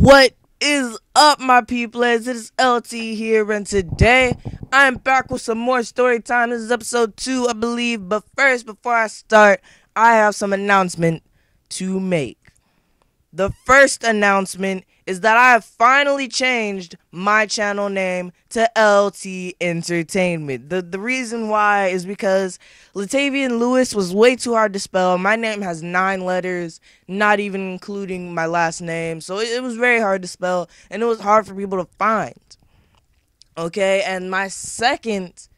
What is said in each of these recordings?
What is up, my peoples? It is LT here, and today I am back with some more story time. This is episode 2, I believe. But first, before I start, I have some announcement to make. The first announcement is that I have finally changed my channel name to LT Entertainment. The reason why is because Latavian Lewis was way too hard to spell. My name has 9 letters, not even including my last name. So it was very hard to spell, and it was hard for people to find. Okay, and my second,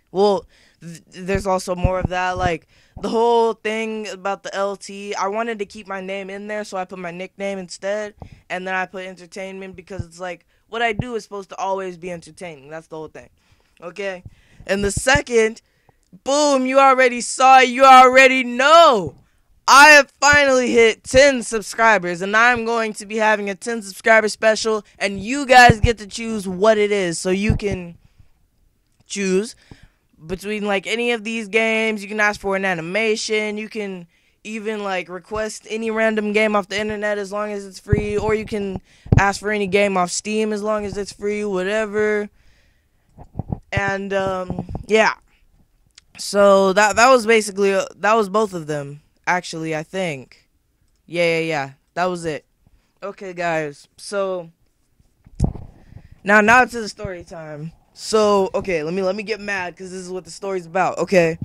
there's also more of that, like, the whole thing about the LT, I wanted to keep my name in there, so I put my nickname instead, and then I put entertainment because it's like, what I do is supposed to always be entertaining. That's the whole thing. Okay? And the second, boom, you already saw it, you already know. I have finally hit 10 subscribers, and I'm going to be having a 10 subscriber special, and you guys get to choose what it is, so you can choose between like any of these games. You can ask for an animation, you can even like request any random game off the internet as long as it's free, or you can ask for any game off Steam as long as it's free, whatever. And yeah, so that was basically that was both of them, actually. I think yeah, that was it. Okay, guys, so now to the story time. So, okay, let me get mad because this is what the story's about. Okay,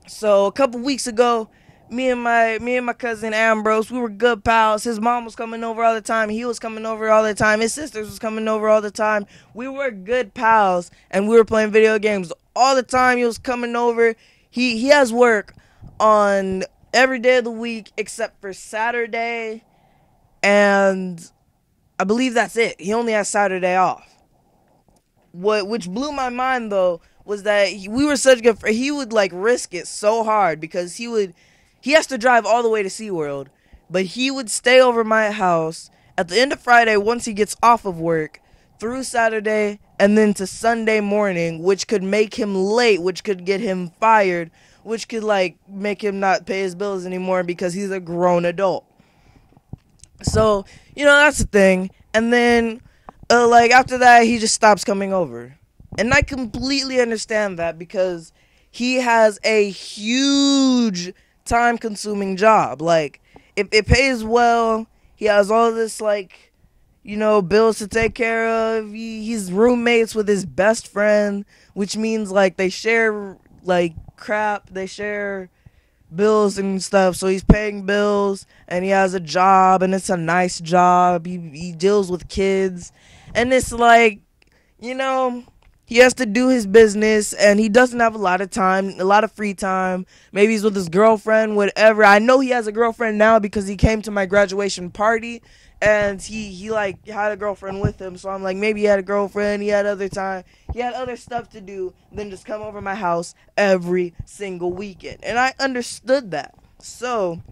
so a couple weeks ago, me and my cousin Ambrose, we were good pals. His mom was coming over all the time. He was coming over all the time. His sisters was coming over all the time. We were good pals, and we were playing video games all the time. He was coming over. He has work on every day of the week except for Saturday, and I believe that's it. He only has Saturday off. Which blew my mind, though, was that we were such good friends. He would like risk it so hard because he has to drive all the way to SeaWorld, but he would stay over my house at the end of Friday once he gets off of work through Saturday and then to Sunday morning, which could make him late, which could get him fired, which could like make him not pay his bills anymore because he's a grown adult. So, that's the thing. And then like after that, he just stops coming over. And I completely understand that because he has a huge time-consuming job. Like, if it pays well, he has all this, like, bills to take care of. He's roommates with his best friend, which means, like, they share, like, crap. They share bills and stuff. So he's paying bills, and he has a job, and it's a nice job. He deals with kids. And it's like, he has to do his business, and he doesn't have a lot of time, a lot of free time. Maybe he's with his girlfriend, whatever. I know he has a girlfriend now because he came to my graduation party, and he like had a girlfriend with him. So I'm like, maybe he had a girlfriend, he had other time, he had other stuff to do than just come over my house every single weekend. And I understood that. So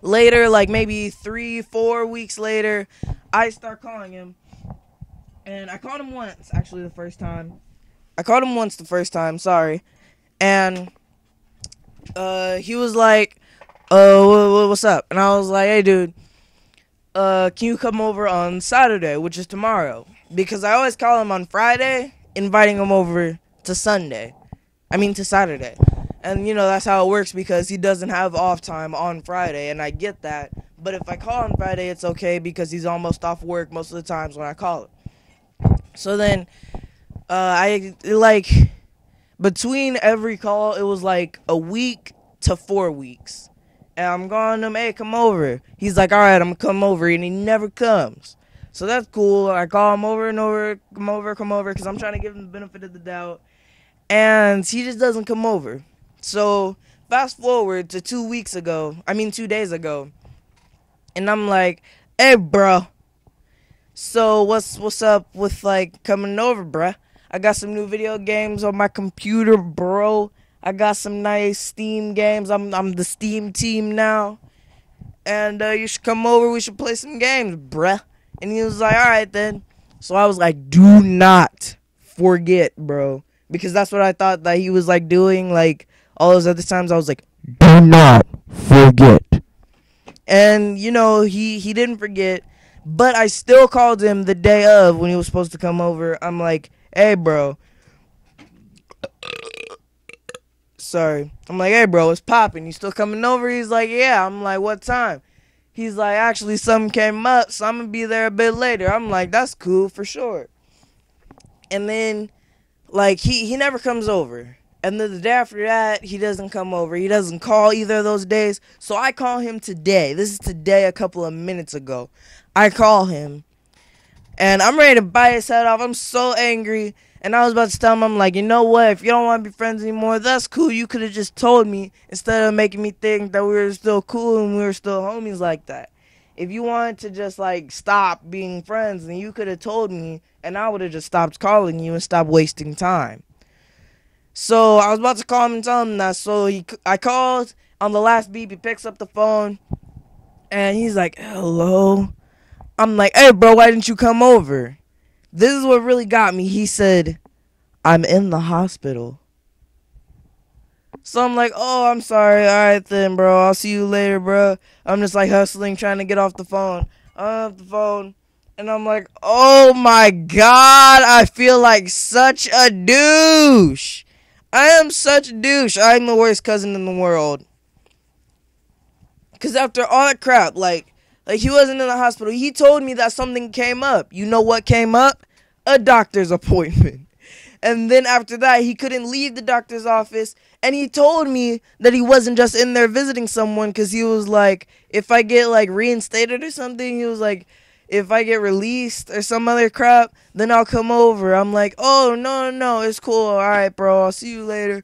later, like maybe 3-4 weeks later, I start calling him. And I called him once, actually, the first time. Sorry. And he was like, what's up? And I was like, hey, dude, can you come over on Saturday, which is tomorrow? Because I always call him on Friday, inviting him over to Saturday. And, that's how it works because he doesn't have off time on Friday, and I get that. But if I call on Friday, it's okay because he's almost off work most of the times when I call him. So then, between every call, it was like a week to 4 weeks. And I'm calling him, hey, come over. He's like, all right, I'm going to come over. And he never comes. So that's cool. I call him over and over, come over, because I'm trying to give him the benefit of the doubt. And he just doesn't come over. So fast forward to 2 days ago. And I'm like, hey, bro. So what's up with like coming over, bruh? I got some new video games on my computer, bro. I got some nice Steam games. I'm the Steam team now. And you should come over. We should play some games, bruh. And he was like, all right then. So I was like, do not forget, bro. Because that's what I thought that he was like doing. Like all those other times I was like, do not forget. And he didn't forget. But I still called him the day of when he was supposed to come over. I'm like, hey, bro. Sorry. I'm like, hey, bro, it's popping. You still coming over? He's like, yeah. I'm like, what time? He's like, actually, something came up, so I'm going to be there a bit later. I'm like, that's cool for sure. And then, like, he never comes over. And then the day after that, he doesn't come over. He doesn't call either of those days. So I call him today. This is today, a couple of minutes ago. I call him. And I'm ready to bite his head off. I'm so angry. And I was about to tell him, I'm like, you know what? If you don't want to be friends anymore, that's cool. You could have just told me instead of making me think that we were still cool and we were still homies like that. If you wanted to just, like, stop being friends, then you could have told me, and I would have just stopped calling you and stopped wasting time. So I was about to call him and tell him that. So I called. On the last beep, he picks up the phone, and he's like, hello? I'm like, hey, bro, why didn't you come over? This is what really got me. He said, I'm in the hospital. So I'm like, oh, I'm sorry. All right, then, bro. I'll see you later, bro. I'm just, like, hustling, trying to get off the phone. I'm off the phone, and I'm like, oh, my God. I feel like such a douche. I am such a douche. I'm the worst cousin in the world. Because after all that crap, like he wasn't in the hospital. He told me that something came up. You know what came up? A doctor's appointment. And then after that, he couldn't leave the doctor's office. And he told me that he wasn't just in there visiting someone, because he was like, if I get, like, reinstated or something, he was like, if I get released or some other crap, then I'll come over. I'm like, oh, no, it's cool. All right, bro, I'll see you later.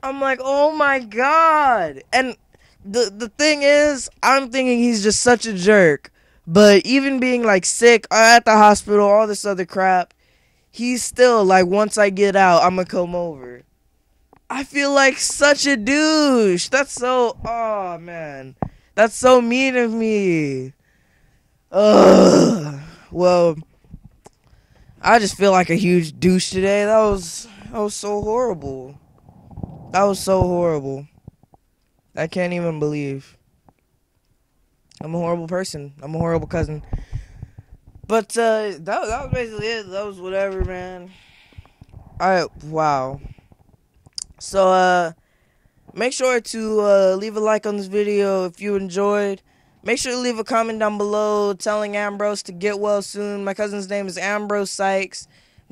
I'm like, oh, my God. And the thing is, I'm thinking he's just such a jerk. But even being, like, sick, at the hospital, all this other crap, he's still like, once I get out, I'm gonna come over. I feel like such a douche. That's so, oh, man. That's so mean of me. Ugh. Well, I just feel like a huge douche today. That was so horrible. That was so horrible. I can't even believe. I'm a horrible person. I'm a horrible cousin. But that was basically it. That was whatever, man. Alright, wow. So make sure to leave a like on this video if you enjoyed. Make sure to leave a comment down below telling Ambrose to get well soon. My cousin's name is Ambrose Sykes.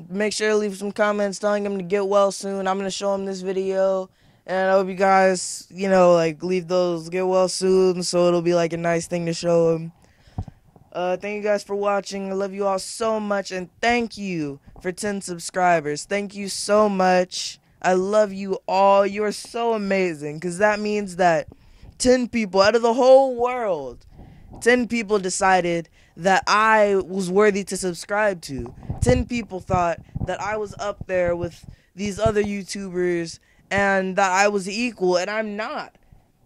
Make sure to leave some comments telling him to get well soon. I'm going to show him this video. And I hope you guys, like, leave those get well soon, so it'll be, like, a nice thing to show him. Thank you guys for watching. I love you all so much. And thank you for 10 subscribers. Thank you so much. I love you all. You are so amazing. Because that means that 10 people out of the whole world, 10 people decided that I was worthy to subscribe to. 10 people thought that I was up there with these other YouTubers and that I was equal, and I'm not.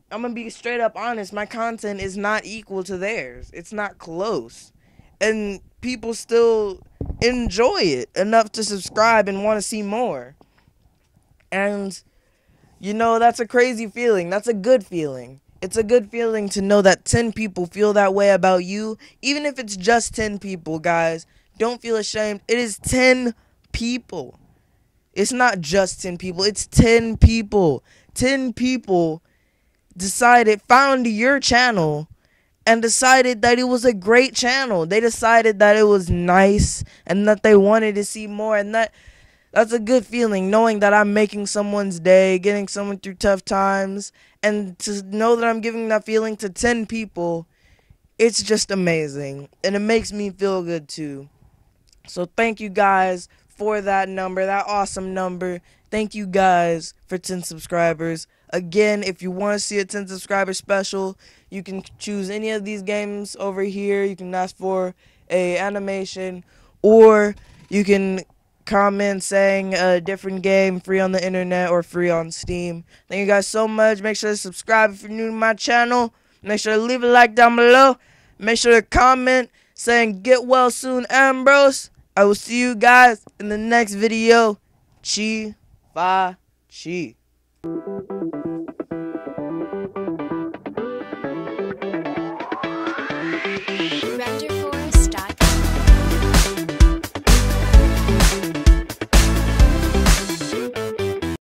I'm going to be straight up honest. My content is not equal to theirs. It's not close. And people still enjoy it enough to subscribe and want to see more. And, that's a crazy feeling. That's a good feeling. It's a good feeling to know that 10 people feel that way about you. Even if it's just 10 people, guys. Don't feel ashamed. It is 10 people. It's not just 10 people. It's 10 people. 10 people found your channel and decided that it was a great channel. They decided that it was nice and that they wanted to see more. And that's a good feeling, knowing that I'm making someone's day, getting someone through tough times. And to know that I'm giving that feeling to 10 people, it's just amazing. And it makes me feel good too. So thank you guys for that number, that awesome number. Thank you guys for 10 subscribers. Again, if you want to see a 10 subscriber special, you can choose any of these games over here. You can ask for a animation, or you can comment saying a different game, free on the internet or free on Steam. Thank you guys so much. Make sure to subscribe if you're new to my channel. Make sure to leave a like down below. Make sure to comment saying get well soon, Ambrose. I will see you guys in the next video. Chi Fa Chi.